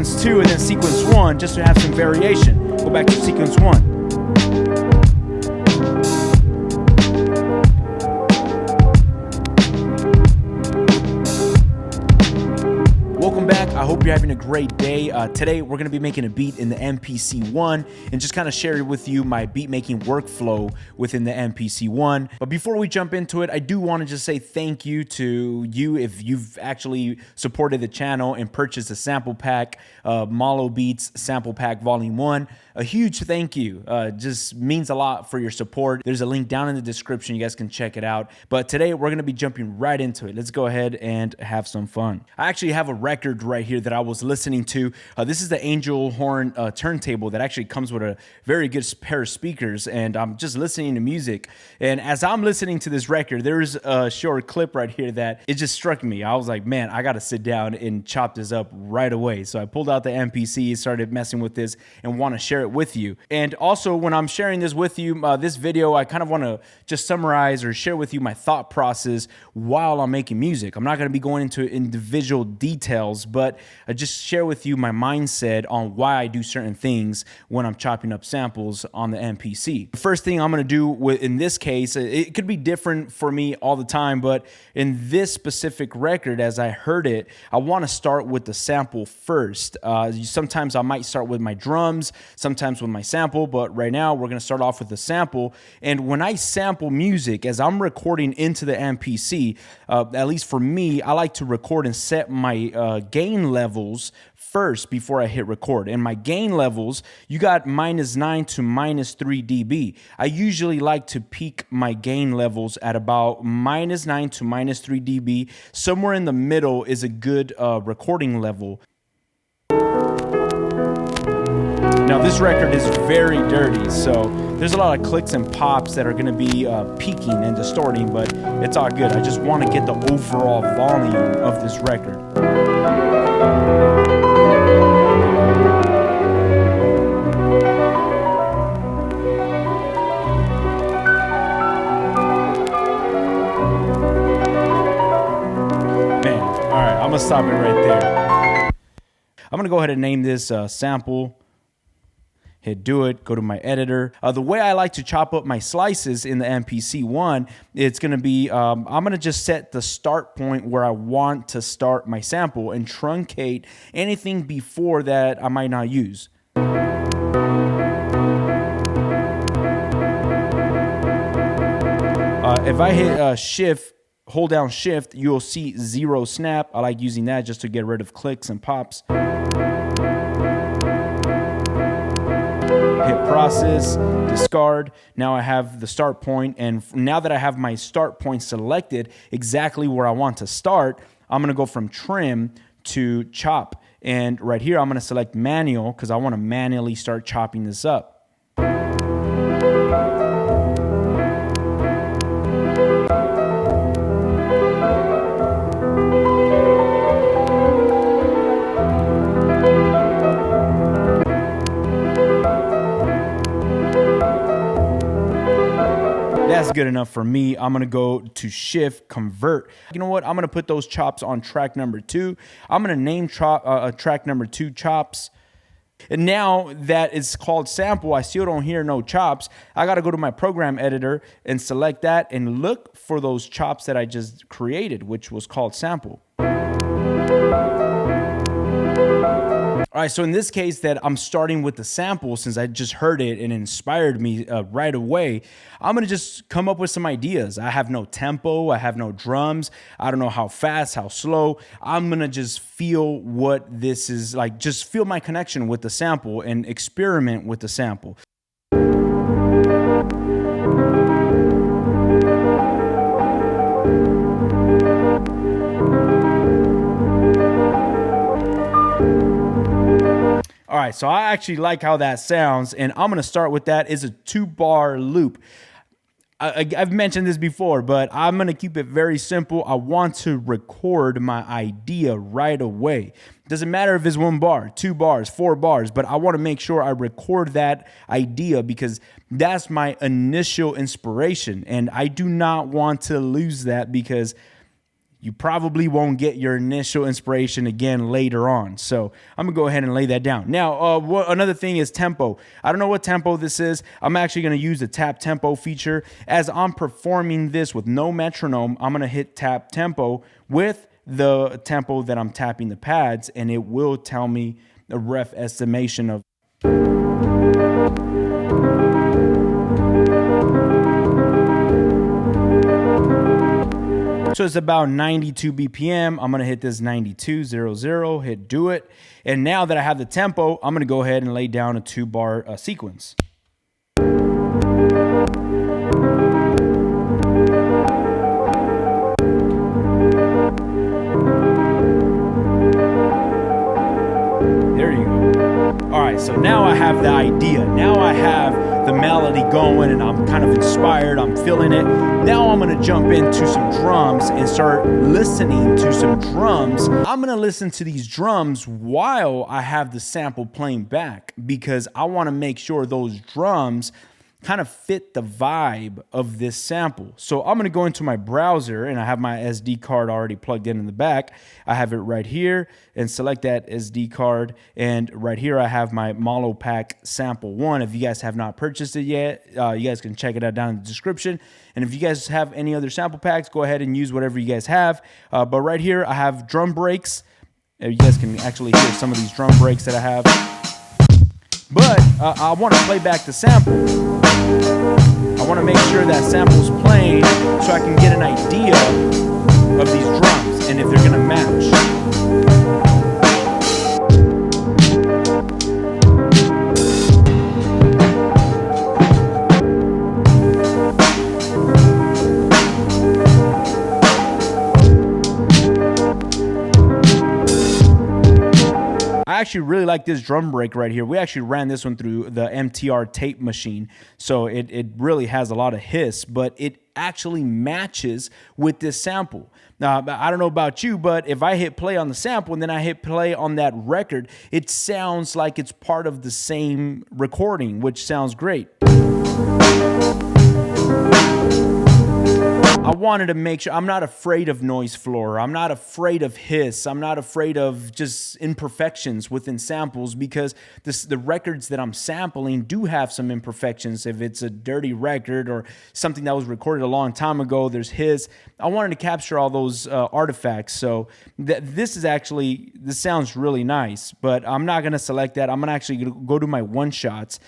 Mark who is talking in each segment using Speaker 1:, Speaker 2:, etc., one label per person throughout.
Speaker 1: sequence 2 and then sequence 1 just to have some variation. Go back to sequence 1. Welcome back. I hope you're having a great day. Today we're going to be making a beat in the MPC ONE and just kind of share with you my beat making workflow within the MPC ONE. But before we jump into it, I do want to just say thank you to you if you've actually supported the channel and purchased a sample pack, Malo Beats Sample Pack Volume 1. A huge thank you. Just means a lot for your support. There's a link down in the description. You guys can check it out. But today we're going to be jumping right into it. Let's go ahead and have some fun. I actually have a record right here that I was listening to. This is the Angel Horn turntable that actually comes with a very good pair of speakers, and I'm just listening to music. And as I'm listening to this record, there's a short clip right here that it just struck me. I was like, man, I got to sit down and chop this up right away. So I pulled out the MPC, started messing with this, and want to share it with you. And also, when I'm sharing this with you, this video, I kind of want to just summarize or share with you my thought process while I'm making music. I'm not going to be going into individual details, but I just share with you my mindset on why I do certain things when I'm chopping up samples on the MPC. The first thing I'm going to do in this case, it could be different for me all the time, but in this specific record, as I heard it, I want to start with the sample first. Sometimes I might start with my drums, sometimes with my sample, but right now we're going to start off with the sample. And when I sample music, as I'm recording into the MPC, at least for me, I like to record and set my gain levels first before I hit record. And my gain levels, you got -9 to -3 dB. I usually like to peak my gain levels at about -9 to -3 dB. Somewhere in the middle is a good recording level. Now this record is very dirty, so there's a lot of clicks and pops that are going to be peaking and distorting, but it's all good. I just want to get the overall volume of this record. Man, all right, I'm going to stop it right there. I'm going to go ahead and name this sample. Hit do it, go to my editor. The way I like to chop up my slices in the MPC ONE, it's going to be, I'm going to just set the start point where I want to start my sample and truncate anything before that I might not use. If I hit shift, hold down shift, you'll see 0 snap. I like using that just to get rid of clicks and pops. Hit process, discard. Now I have the start point, and now that I have my start point selected exactly where I want to start, I'm going to go from trim to chop. And right here, I'm going to select manual because I want to manually start chopping this up. That's good enough for me. I'm going to go to shift, convert. You know what? I'm going to put those chops on track number 2. I'm going to name track number 2 chops. And now that it's called sample, I still don't hear no chops. I got to go to my program editor and select that and look for those chops that I just created, which was called sample. All right, so in this case that I'm starting with the sample, since I just heard it and it inspired me right away, I'm going to just come up with some ideas. I have no tempo. I have no drums. I don't know how fast, how slow. I'm going to just feel what this is like, just feel my connection with the sample and experiment with the sample. All right, so I actually like how that sounds, and I'm going to start with that. It's a 2-bar loop. I've mentioned this before, but I'm going to keep it very simple. I want to record my idea right away. Doesn't matter if it's 1 bar, 2 bars, 4 bars, but I want to make sure I record that idea because that's my initial inspiration, and I do not want to lose that because you probably won't get your initial inspiration again later on. So I'm gonna go ahead and lay that down. Now, another thing is tempo. I don't know what tempo this is. I'm actually gonna use the tap tempo feature. As I'm performing this with no metronome, I'm gonna hit tap tempo with the tempo that I'm tapping the pads, and it will tell me a rough estimation of. So it's about 92 BPM. I'm gonna hit this 9200, hit do it. And now that I have the tempo, I'm gonna go ahead and lay down a 2-bar sequence. There you go. All right, so now I have the idea. Now I have the melody going and I'm kind of inspired, I'm feeling it. Now I'm gonna jump into some drums and start listening to some drums. I'm gonna listen to these drums while I have the sample playing back, because I wanna make sure those drums kind of fit the vibe of this sample. So I'm gonna go into my browser, and I have my SD card already plugged in the back. I have it right here, and select that SD card. And right here I have my Malo Pack Sample 1. If you guys have not purchased it yet, you guys can check it out down in the description. And if you guys have any other sample packs, go ahead and use whatever you guys have. But right here I have drum breaks. You guys can actually hear some of these drum breaks that I have. But I want to play back the sample. I want to make sure that sample's playing so I can get an idea of these drums and if they're going to match. I actually really like this drum break right here. We actually ran this one through the MTR tape machine, so it really has a lot of hiss, but it actually matches with this sample. Now, I don't know about you, but if I hit play on the sample and then I hit play on that record, it sounds like it's part of the same recording, which sounds great. I wanted to make sure I'm not afraid of noise floor. I'm not afraid of hiss. I'm not afraid of just imperfections within samples, because the records that I'm sampling do have some imperfections. If it's a dirty record or something that was recorded a long time ago, there's hiss. I wanted to capture all those artifacts. So this sounds really nice, but I'm not going to select that. I'm going to actually go to my one shots.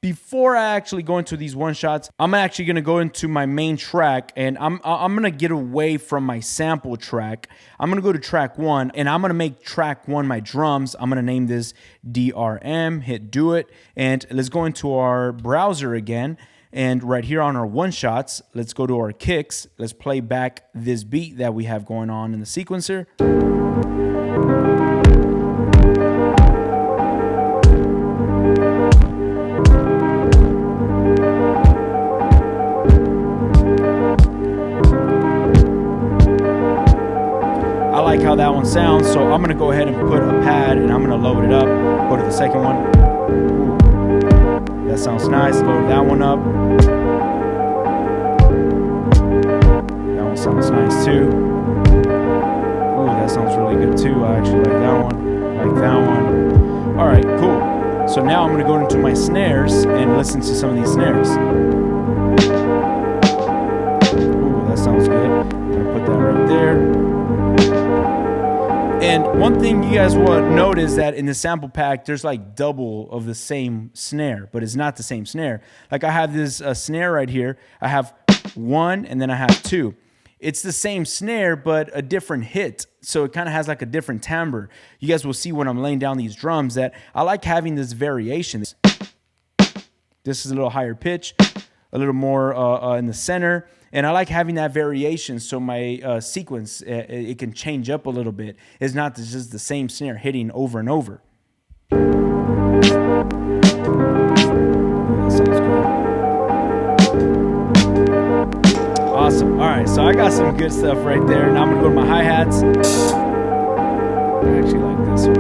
Speaker 1: Before I actually go into these one shots, I'm actually gonna go into my main track, and I'm gonna get away from my sample track. I'm gonna go to track 1, and I'm gonna make track 1 my drums. I'm gonna name this DRM, hit do it, and let's go into our browser again. And right here on our one shots, let's go to our kicks. Let's play back this beat that we have going on in the sequencer. I like how that one sounds, so I'm gonna go ahead and put a pad and I'm gonna load it up. Go to the second one. Ooh, that sounds nice. Load that one up. That one sounds nice too. Ooh, that sounds really good too. I actually like that one. Like that one. All right, cool. So now I'm gonna go into my snares and listen to some of these snares. Ooh, that sounds good. I'm gonna put that right there. And one thing you guys will note is that in the sample pack, there's like double of the same snare, but it's not the same snare. Like I have this snare right here. I have 1 and then I have 2. It's the same snare, but a different hit. So it kind of has like a different timbre. You guys will see when I'm laying down these drums that I like having this variation. This is a little higher pitch, a little more in the center. And I like having that variation, so my sequence, it can change up a little bit. It's not just the same snare hitting over and over. That sounds good. Awesome. All right, so I got some good stuff right there. Now I'm going to go to my hi-hats. I actually like this one.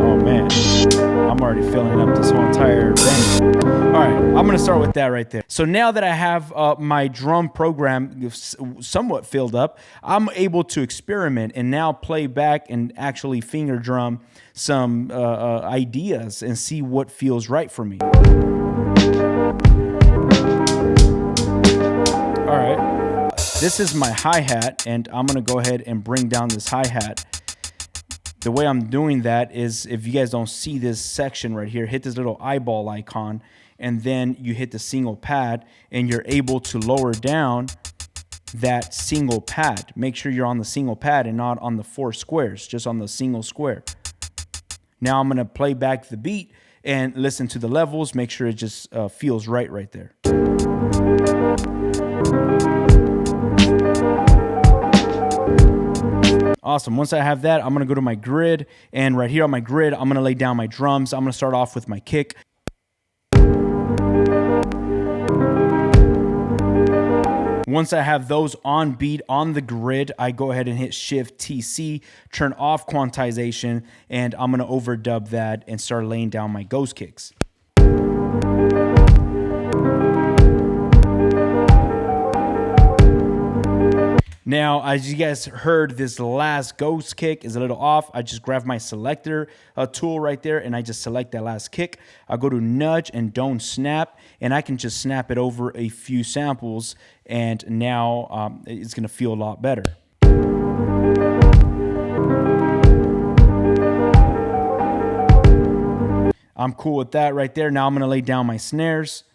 Speaker 1: Open hat. I'm already already filling up this whole entire venue. All right, I'm gonna start with that right there. So now that I have my drum program somewhat filled up, I'm able to experiment and now play back and actually finger drum some ideas and see what feels right for me. All right, this is my hi-hat, and I'm gonna go ahead and bring down this hi-hat. The way I'm doing that is, if you guys don't see this section right here, hit this little eyeball icon, and then you hit the single pad, and you're able to lower down that single pad. Make sure you're on the single pad and not on the 4 squares, just on the single square. Now I'm gonna play back the beat and listen to the levels, make sure it just feels right there. Awesome. Once I have that, I'm going to go to my grid, and right here on my grid, I'm going to lay down my drums. I'm going to start off with my kick. Once I have those on beat on the grid, I go ahead and hit Shift TC, turn off quantization, and I'm going to overdub that and start laying down my ghost kicks. Now, as you guys heard, this last ghost kick is a little off. I just grab my selector tool right there, and I just select that last kick. I go to nudge and don't snap, and I can just snap it over a few samples, and now it's gonna feel a lot better. I'm cool with that right there. Now I'm gonna lay down my snares.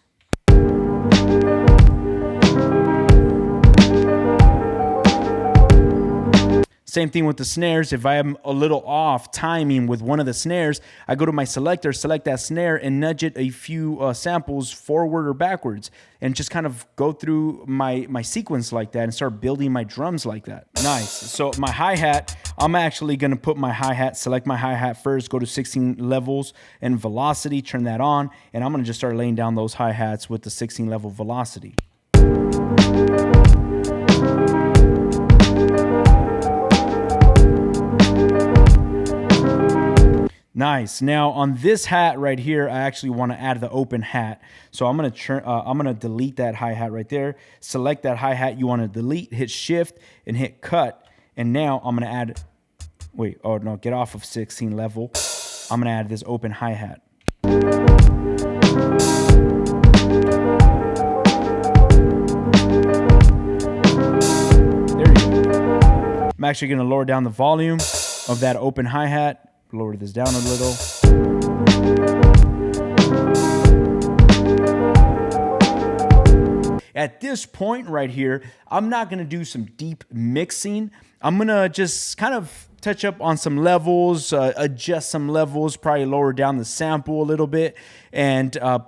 Speaker 1: Same thing with the snares. If I am a little off timing with one of the snares, I go to my selector, select that snare, and nudge it a few samples forward or backwards, and just kind of go through my sequence like that and start building my drums like that. Nice. So my hi-hat, I'm actually gonna put my hi-hat, select my hi-hat first, go to 16 levels and velocity, turn that on, and I'm gonna just start laying down those hi-hats with the 16 level velocity. Nice. Now on this hat right here, I actually want to add the open hat. So I'm gonna delete that hi-hat right there. Select that hi-hat you want to delete, hit Shift and hit Cut. And now I'm gonna add, wait, oh no, get off of 16 level. I'm gonna add this open hi-hat. There you go. I'm actually gonna lower down the volume of that open hi-hat. Lower this down a little. At this point right here, I'm not gonna do some deep mixing. I'm gonna just kind of touch up on some levels, adjust some levels, probably lower down the sample a little bit. And I'm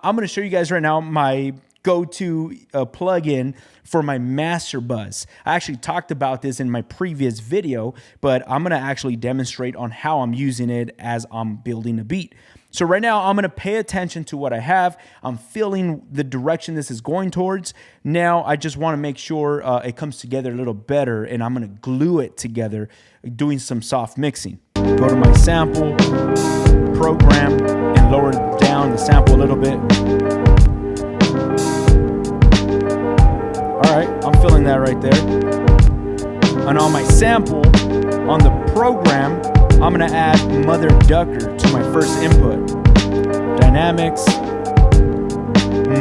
Speaker 1: gonna show you guys right now my go-to plugin for my master buzz. I actually talked about this in my previous video, but I'm gonna actually demonstrate on how I'm using it as I'm building a beat. So right now I'm gonna pay attention to what I have. I'm feeling the direction this is going towards. Now I just wanna make sure it comes together a little better, and I'm gonna glue it together, doing some soft mixing. Go to my sample, program, and lower down the sample a little bit. All right, I'm feeling that right there. And on my sample, on the program, I'm gonna add Mother Ducker to my first input. Dynamics,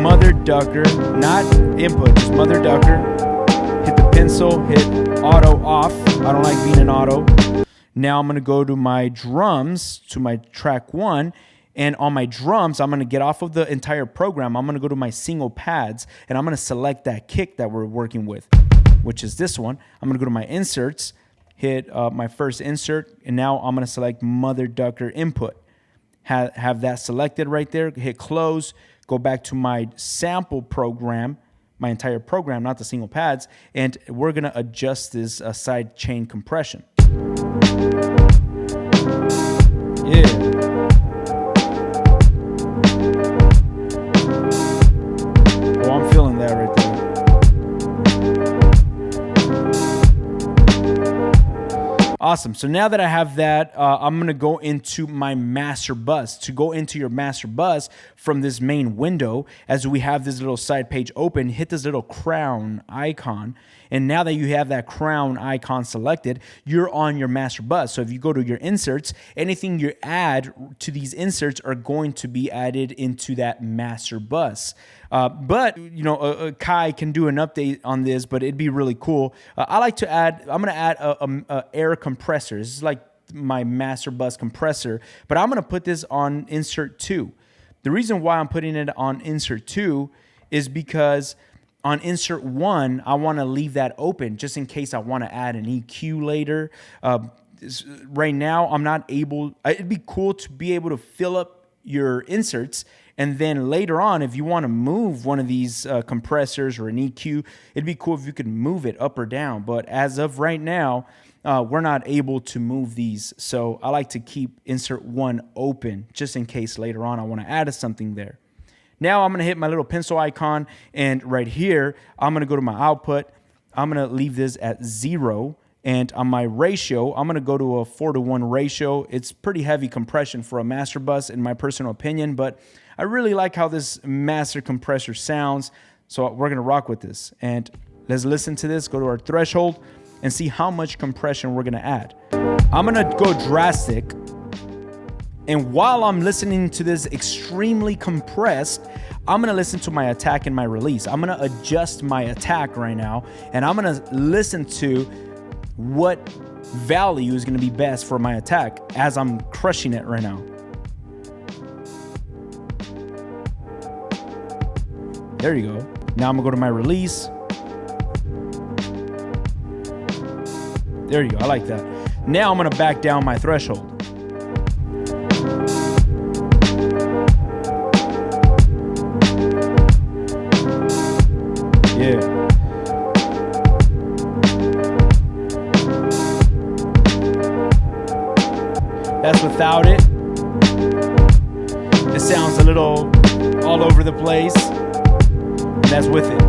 Speaker 1: Mother Ducker, not input, just Mother Ducker. Hit the pencil, hit auto off. I don't like being in auto. Now I'm gonna go to my drums, to my track 1. And on my drums, I'm gonna get off of the entire program. I'm gonna go to my single pads, and I'm gonna select that kick that we're working with, which is this one. I'm gonna go to my inserts, hit my first insert, and now I'm gonna select Mother Ducker input. Have that selected right there, hit close, go back to my sample program, my entire program, not the single pads, and we're gonna adjust this side chain compression. Yeah. I'm feeling that right there. Awesome. So now that I have that, I'm going to go into my master bus. To go into your master bus from this main window, as we have this little side page open, hit this little crown icon. And now that you have that crown icon selected, you're on your master bus. So if you go to your inserts, anything you add to these inserts are going to be added into that master bus. But, you know, Kai can do an update on this, but it'd be really cool. I like to add, I'm going to add a air compressor. This is like my master bus compressor, but I'm going to put this on insert 2. The reason why I'm putting it on insert 2 is because on insert 1, I want to leave that open just in case I want to add an EQ later. Right now, I'm not able, it'd be cool to be able to fill up your inserts, and then later on, if you want to move one of these compressors or an EQ, it'd be cool if you could move it up or down. But as of right now, we're not able to move these. So I like to keep insert 1 open just in case later on I want to add something there. Now I'm going to hit my little pencil icon, and right here, I'm going to go to my output. I'm going to leave this at 0. And on my ratio, I'm going to go to a 4:1 ratio. It's pretty heavy compression for a master bus, in my personal opinion, but I really like how this master compressor sounds. So we're going to rock with this. And let's listen to this, go to our threshold, and see how much compression we're going to add. I'm going to go drastic. And while I'm listening to this extremely compressed, I'm going to listen to my attack and my release. I'm going to adjust my attack right now, and I'm going to listen to what value is going to be best for my attack as I'm crushing it right now. There you go. Now I'm going to go to my release. There you go. I like that. Now I'm going to back down my threshold. Yeah. That's without it. It sounds a little all over the place. And that's with it.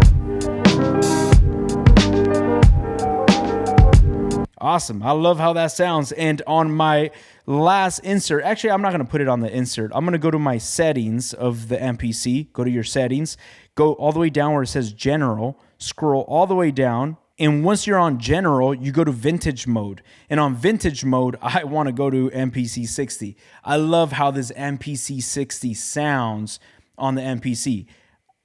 Speaker 1: Awesome. I love how that sounds. And on my last insert, actually, I'm not going to put it on the insert. I'm going to go to my settings of the MPC. Go to your settings. Go all the way down where it says general. Scroll all the way down. And once you're on general, you go to vintage mode. And on vintage mode, I want to go to MPC 60. I love how this MPC 60 sounds on the MPC.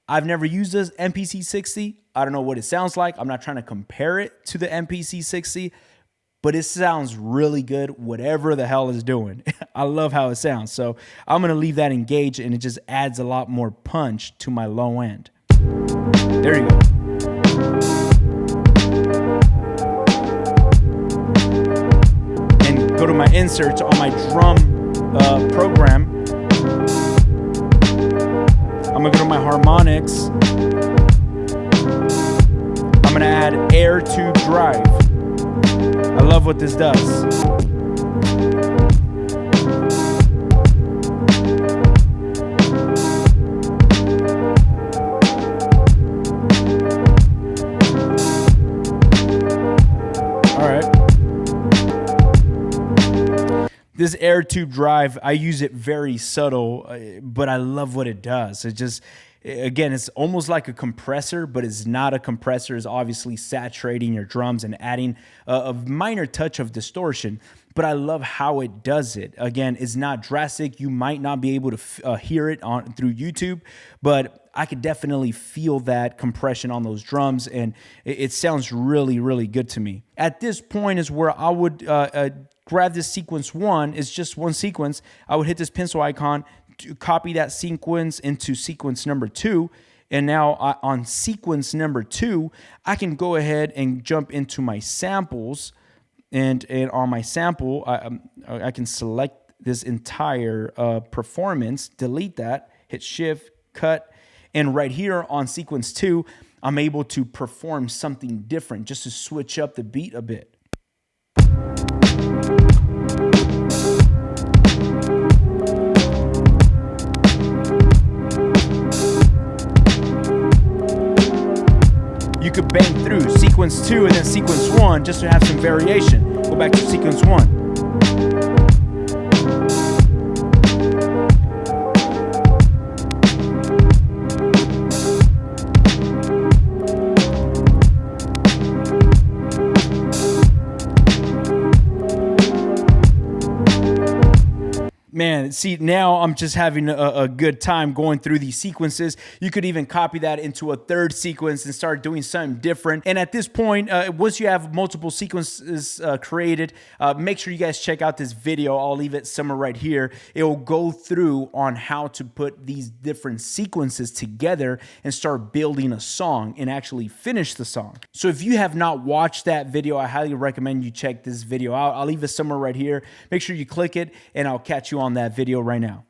Speaker 1: I've never used this MPC 60. I don't know what it sounds like. I'm not trying to compare it to the MPC 60, but it sounds really good, whatever the hell it's doing. I love how it sounds. So I'm going to leave that engaged, and it just adds a lot more punch to my low end. There you go. And go to my inserts on my drum program. I'm going to go to my harmonics. I'm going to add air tube drive. I love what this does. All right. This air tube drive, I use it very subtle, but I love what it does. It just, again, it's almost like a compressor, but it's not a compressor. It's obviously saturating your drums and adding a minor touch of distortion, but I love how it does it. Again, it's not drastic. You might not be able to hear it through YouTube, but I could definitely feel that compression on those drums, and it sounds really, really good to me. At this point is where I would grab this sequence 1. It's just one sequence. I would hit this pencil icon to copy that sequence into sequence number 2. And now on sequence number 2, I can go ahead and jump into my samples. And on my sample, I can select this entire performance, delete that, hit shift, cut. And right here on sequence 2, I'm able to perform something different just to switch up the beat a bit. You could bang through sequence 2 and then sequence 1 just to have some variation. Go back to sequence 1. Man, see, now I'm just having a good time going through these sequences. You could even copy that into a third sequence and start doing something different. And at this point, once you have multiple sequences created, make sure you guys check out this video. I'll leave it somewhere right here. It will go through on how to put these different sequences together and start building a song and actually finish the song. So if you have not watched that video, I highly recommend you check this video out. I'll leave it somewhere right here. Make sure you click it, and I'll catch you on that video right now.